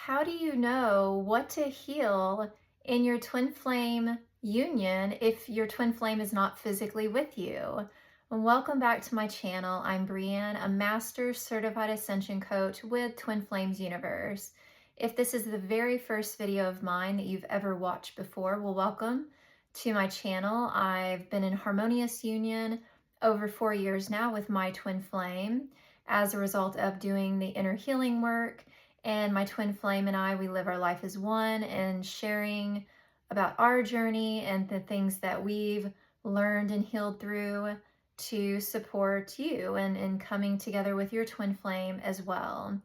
How do you know what to heal in your twin flame union if your twin flame is not physically with you? And welcome back to my channel. I'm Breann, a master certified ascension coach with Twin Flames Universe. If this is the very first video of mine that you've ever watched before, well, welcome to my channel. I've been in Harmonious Union over 4 years now with my twin flame as a result of doing the inner healing work. And my twin flame and I, we live our life as one and sharing about our journey and the things that we've learned and healed through to support you and coming together with your twin flame as well.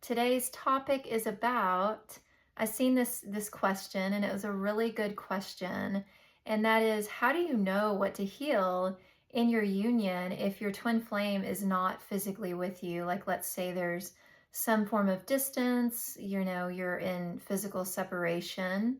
Today's topic is about, I seen this question and it was a really good question. And that is, how do you know what to heal in your union if your twin flame is not physically with you? Like, let's say there's some form of distance, you're in physical separation.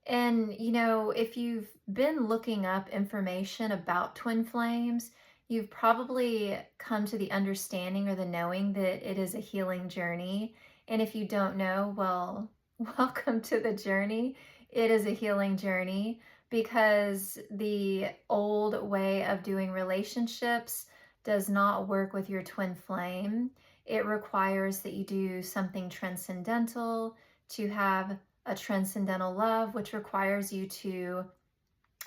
And, if you've been looking up information about twin flames, you've probably come to the understanding or the knowing that it is a healing journey. And if you don't know, well, welcome to the journey. It is a healing journey because the old way of doing relationships does not work with your twin flame. It requires that you do something transcendental to have a transcendental love, which requires you to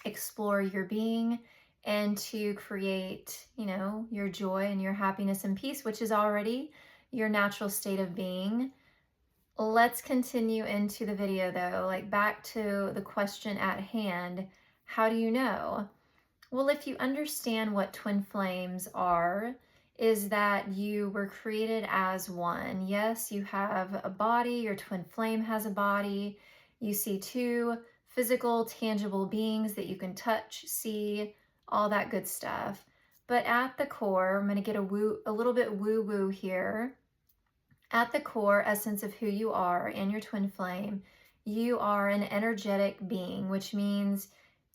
explore your being and to create, your joy and your happiness and peace, which is already your natural state of being. Let's continue into the video though, like back to the question at hand. How do you know? Well, if you understand what twin flames are, is that you were created as one. Yes, you have a body, your twin flame has a body. You see two physical, tangible beings that you can touch, see, all that good stuff. But at the core, I'm going to get a little bit woo-woo here. At the core essence of who you are and your twin flame, you are an energetic being, which means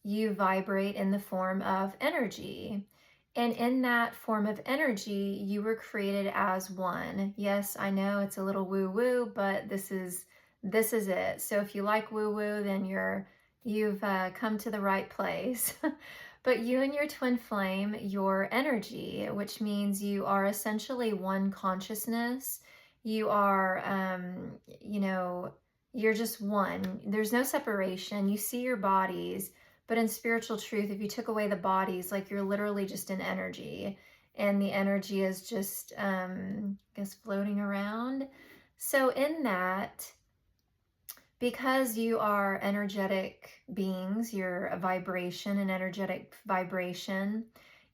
you vibrate in the form of energy. And in that form of energy, you were created as one. Yes, I know it's a little woo-woo, but this is it. So if you like woo-woo, then you've come to the right place. But you and your twin flame, your energy, which means you are essentially one consciousness. You are, you're just one. There's no separation. You see your bodies. But in spiritual truth, if you took away the bodies, like you're literally just an energy, and the energy is just, I guess, floating around. So in that, because you are energetic beings, you're a vibration, an energetic vibration,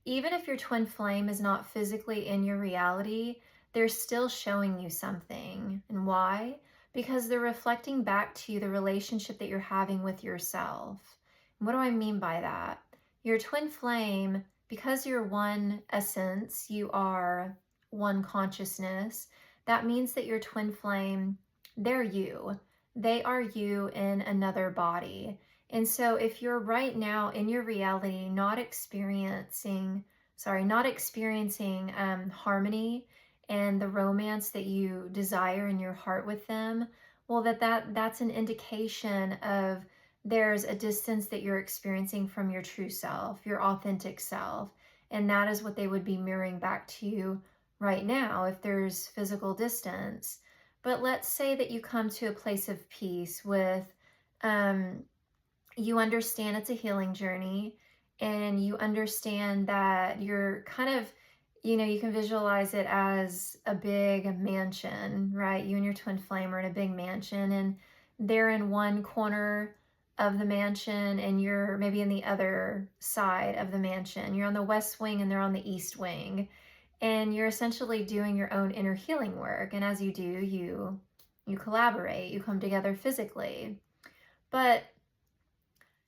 even if your twin flame is not physically in your reality, they're still showing you something. And why? Because they're reflecting back to you the relationship that you're having with yourself. What do I mean by that? Your twin flame, because you're one essence, you are one consciousness, that means that your twin flame, they're you. They are you in another body. And so if you're right now in your reality not experiencing harmony and the romance that you desire in your heart with them, well, that's an indication of there's a distance that you're experiencing from your true self, your authentic self. And that is what they would be mirroring back to you right now if there's physical distance. But let's say that you come to a place of peace with, you understand it's a healing journey, and you understand that you're kind of, you can visualize it as a big mansion, right? You and your twin flame are in a big mansion, and they're in one corner of the mansion and you're maybe in the other side of the mansion. You're on the west wing and they're on the east wing. And you're essentially doing your own inner healing work. And as you do, you collaborate, you come together physically. But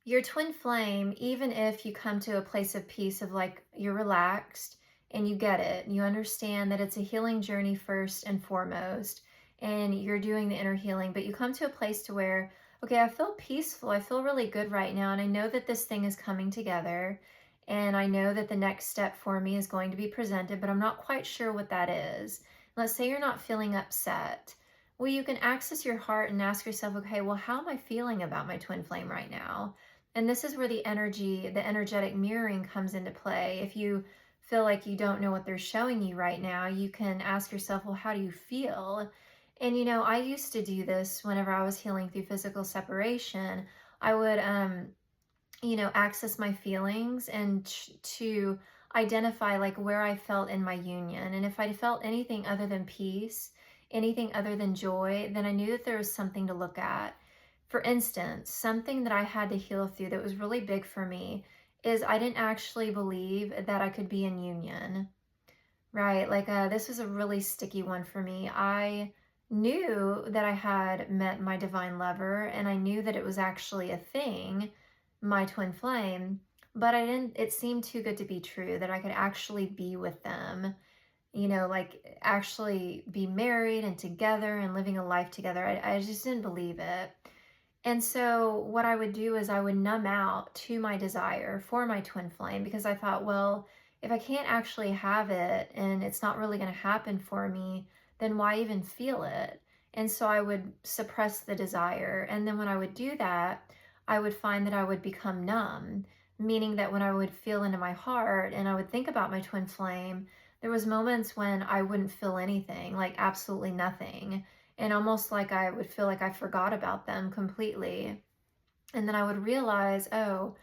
your twin flame, even if you come to a place of peace of like you're relaxed and you get it, you understand that it's a healing journey first and foremost, and you're doing the inner healing, but you come to a place to where, okay, I feel peaceful. I feel really good right now. And I know that this thing is coming together. And I know that the next step for me is going to be presented, but I'm not quite sure what that is. Let's say you're not feeling upset. Well, you can access your heart and ask yourself, okay, well, how am I feeling about my twin flame right now? And this is where the energetic mirroring comes into play. If you feel like you don't know what they're showing you right now, you can ask yourself, well, how do you feel? And I used to do this whenever I was healing through physical separation. I would access my feelings and to identify like where I felt in my union. And if I felt anything other than peace, anything other than joy, then I knew that there was something to look at. For instance, something that I had to heal through that was really big for me is I didn't actually believe that I could be in union, right? Like this was a really sticky one for me. I knew that I had met my divine lover and I knew that it was actually a thing, my twin flame, but I didn't, it seemed too good to be true that I could actually be with them, like actually be married and together and living a life together. I just didn't believe it. And so what I would do is I would numb out to my desire for my twin flame because I thought, well, if I can't actually have it and it's not really going to happen for me, then why even feel it? And so I would suppress the desire. And then when I would do that, I would find that I would become numb, meaning that when I would feel into my heart and I would think about my twin flame, there was moments when I wouldn't feel anything, like absolutely nothing, and almost like I would feel like I forgot about them completely. And then I would realize, oh,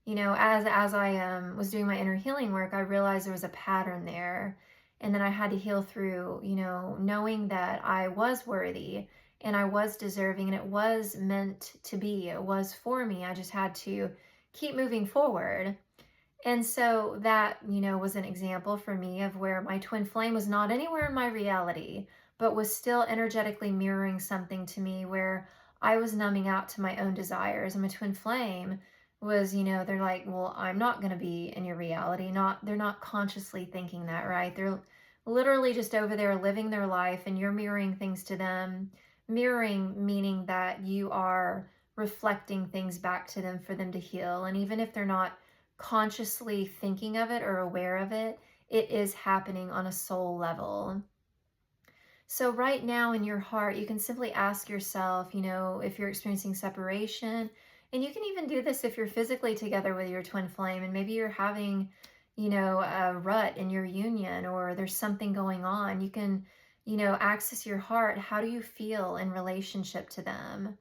as I was doing my inner healing work, I realized there was a pattern there. And then I had to heal through, knowing that I was worthy and I was deserving and it was meant to be. It was for me. I just had to keep moving forward. And so that, was an example for me of where my twin flame was not anywhere in my reality, but was still energetically mirroring something to me where I was numbing out to my own desires. And my twin flame was, they're like, well, I'm not going to be in your reality. They're not consciously thinking that, right? They're literally just over there living their life and you're mirroring things to them. Mirroring meaning that you are reflecting things back to them for them to heal. And even if they're not consciously thinking of it or aware of it, it is happening on a soul level. So right now in your heart, you can simply ask yourself, if you're experiencing separation, and you can even do this if you're physically together with your twin flame and maybe you're having, a rut in your union or there's something going on. You can, access your heart. How do you feel in relationship to them?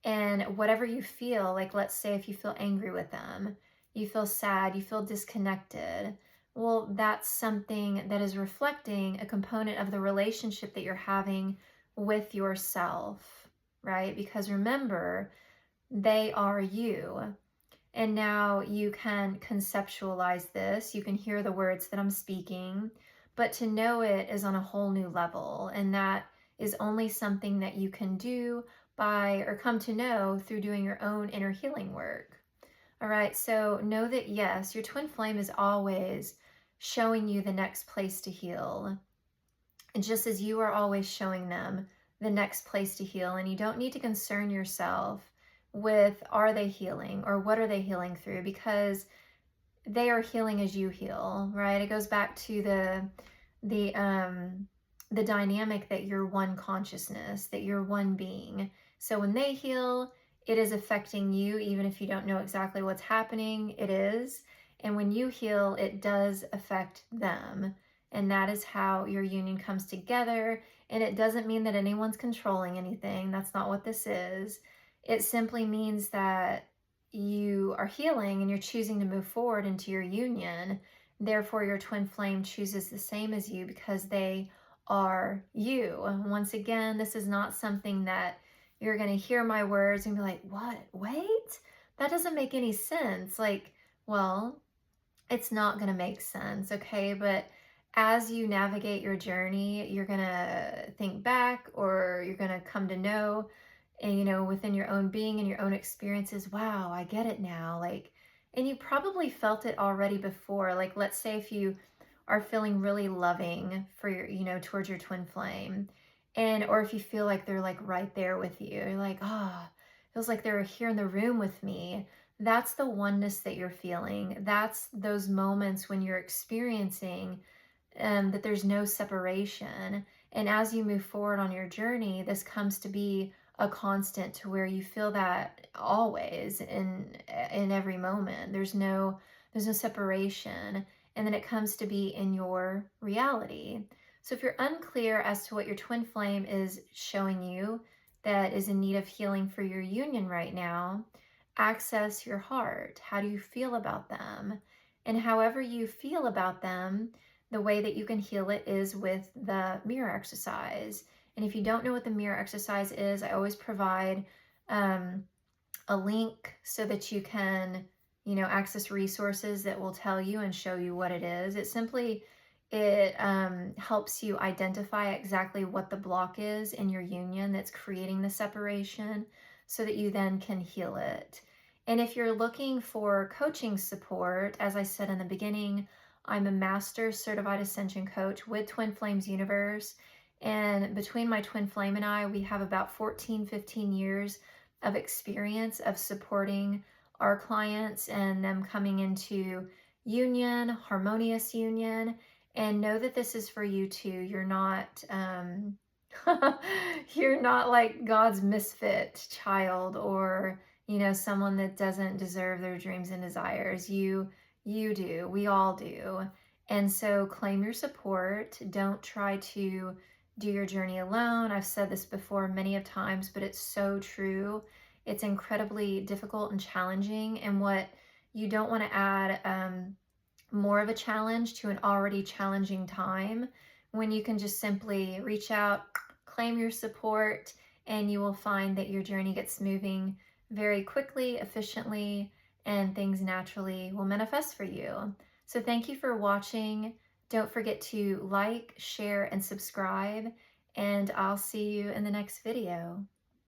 And whatever you feel, like let's say if you feel angry with them, you feel sad, you feel disconnected, well, that's something that is reflecting a component of the relationship that you're having with yourself, right? Because remember, they are you. And now you can conceptualize this, you can hear the words that I'm speaking, but to know it is on a whole new level. And that is only something that you can do by or come to know through doing your own inner healing work. All right, so know that yes, your twin flame is always showing you the next place to heal. And just as you are always showing them the next place to heal, and you don't need to concern yourself with are they healing or what are they healing through, because they are healing as you heal, right? It goes back to the dynamic that you're one consciousness, that you're one being. So when they heal, it is affecting you, even if you don't know exactly what's happening, it is. And when you heal, it does affect them. And that is how your union comes together. And it doesn't mean that anyone's controlling anything. That's not what this is. It simply means that you are healing and you're choosing to move forward into your union. Therefore, your twin flame chooses the same as you because they are you. Once again, this is not something that you're going to hear my words and be like, what? Wait, that doesn't make any sense. Like, well, it's not going to make sense, okay? But as you navigate your journey, you're going to think back or you're going to come to know, and within your own being and your own experiences, wow, I get it now. Like, and you probably felt it already before. Like, let's say if you are feeling really loving for your, towards your twin flame, and or if you feel like they're like right there with you, you're like, feels like they're here in the room with me. That's the oneness that you're feeling. That's those moments when you're experiencing that there's no separation. And as you move forward on your journey, this comes to be a constant to where you feel that always in every moment. There's no separation. And then it comes to be in your reality. So if you're unclear as to what your twin flame is showing you that is in need of healing for your union right now, access your heart. How do you feel about them? And however you feel about them, the way that you can heal it is with the mirror exercise. And if you don't know what the mirror exercise is, I always provide a link so that you can, access resources that will tell you and show you what it is. It helps you identify exactly what the block is in your union that's creating the separation so that you then can heal it. And if you're looking for coaching support, as I said in the beginning, I'm a master certified ascension coach with Twin Flames Universe. And between my twin flame and I, we have about 14, 15 years of experience of supporting our clients and them coming into union, harmonious union, and know that this is for you too. You're not, you're not like God's misfit child or, someone that doesn't deserve their dreams and desires. You do. We all do. And so claim your support. Don't try to do your journey alone. I've said this before many of times, but it's so true. It's incredibly difficult and challenging. And what you don't want to add more of a challenge to an already challenging time when you can just simply reach out, claim your support, and you will find that your journey gets moving very quickly, efficiently, and things naturally will manifest for you. So thank you for watching. Don't forget to like, share, and subscribe, and I'll see you in the next video.